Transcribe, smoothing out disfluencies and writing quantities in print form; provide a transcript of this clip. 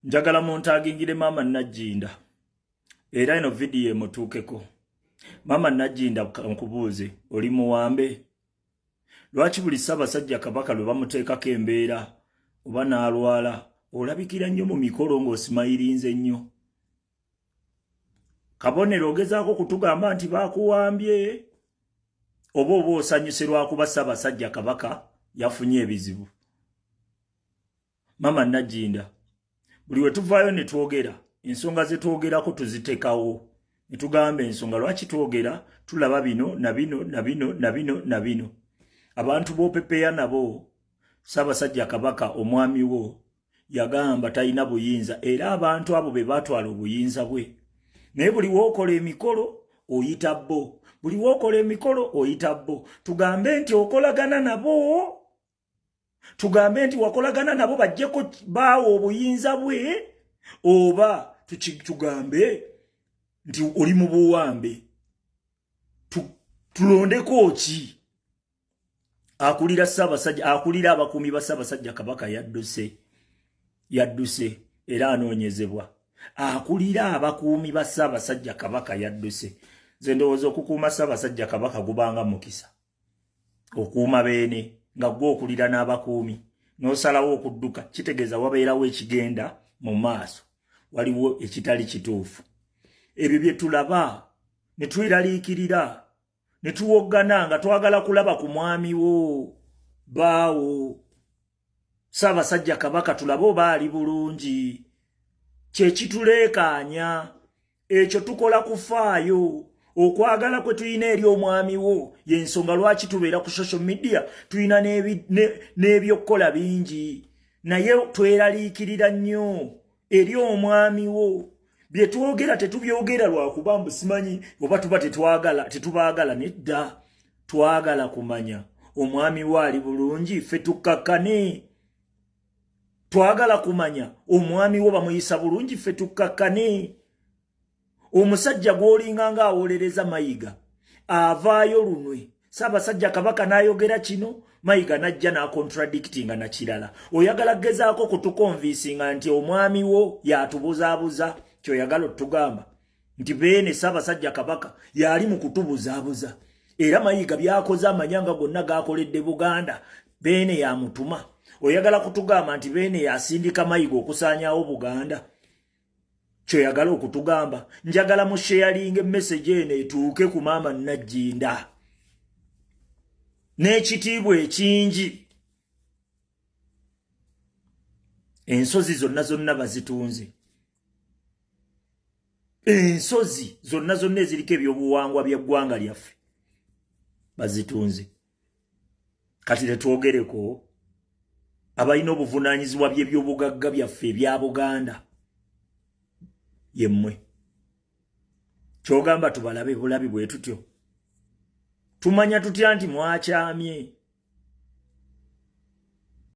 Njagala montagingire mama Najinda. Era ino video emutuukeko. Mama Najinda nkubuuze oli muwambe. Lwaki buli Ssaabasajja Kabaka lwe bamuteekako embeera oba n'alwala olabikira nnyo mu mikolo ng'osimayirinze nnyo. Kabonero ogezaako kutugamba nti baakuwambye oba osanyuse lwakuba Ssaabasajja Kabaka yafunye ebizibu. Mama Najinda, buli we tuvaayo ne twogera ensonga ze twogerako tuziteekawo ne tugamba ensonga lwaki twogera tulaba bino na bino na bino na bino na bino. Abantu b'opepeya nabo Ssaabasajja Kabaka omwami wo yagamba talina buyinza era abantu abo be baatwala obuyinza bwe. Naye buli wookola emikolo oyita bbo, buli wookola emikolo oyita bbo. Tugambe nti okolagana nabo, tugambe nti wakolagana nabo bajjeko baawo obuyinza bwe, oba tugambe nti oli mu buwambe. Tulondeko ki? Akulira Ssaabasajja, akulira abakuumi ba Ssaabasajja Kabaka yadduse era anoonyezebwa. Akulira abakuumi ba Ssaabasajja Kabaka yadduse. Nze ndowooza okukuuma Ssaabasajja Kabaka gubanga mukisa. Okuuma beene nga gwe okulira n'abakuumi n'osalawo okudduka kitegeeza wabeerawo ekigenda mu maaso. Waliwo ekitali kituufu. Ebyo bye tulaba ne twiraliikirira ne tuwoggana nga twagala kulaba ku mwami wo baawo Ssaabasajja Kabaka tulabe oba ali bulungi. Kye kituleekaanya ekyo tukola kufaayo okwagala kwe tulina eri omwami wo y'ensonga lwaki tubeera ku social media tulina n'ebyokukola bingi naye tweraliikirira nnyo eri omwami wo. Bye twogera tetubyogera lwakuba mbu simanyi oba tuba tetubaagala nedda twagala kumanya omwami wo ali bulungi ffe tukkakkane. Twagala kumanya omwami wo bamuyisa bulungi ffe tukkakkane. Omusajja gw'olinga ng'awolereza Mayiga avaayo lunwe Ssaabasajja Kabaka n'ayogera kino Mayiga n'ajja n'akontradictinga na kirala. Oyagala gezaako kutukonvinsinga nti omwami wo yatubuzaabuza ky'oyagala otugamba nti beene Ssaabasajja Kabaka yali mu kutubuzaabuza era Mayiga byakoze amanyanga gonna gaakoledde Buganda beene yamutuma. Oyagala kutugamba nti beene yasindika Mayiga okusaanyaawo Buganda kyoyagala okutugamba. Njagala mu sharing message eno etuuke ku Maama Najinda n'ekitiibwa ekingi. Ensozi zonna bazitunze, ensozi zonna eziriko ebyobuwangwa by'eggwanga lyaffe bazitunze. Kati tetwogereko abalina obuvunaanyizibwa by'ebyobugagga byaffe ebya Buganda yemmwe. Kyogamba tubalabe bulabi bwe tutyo. Tumanya tutya nti mwakyamye.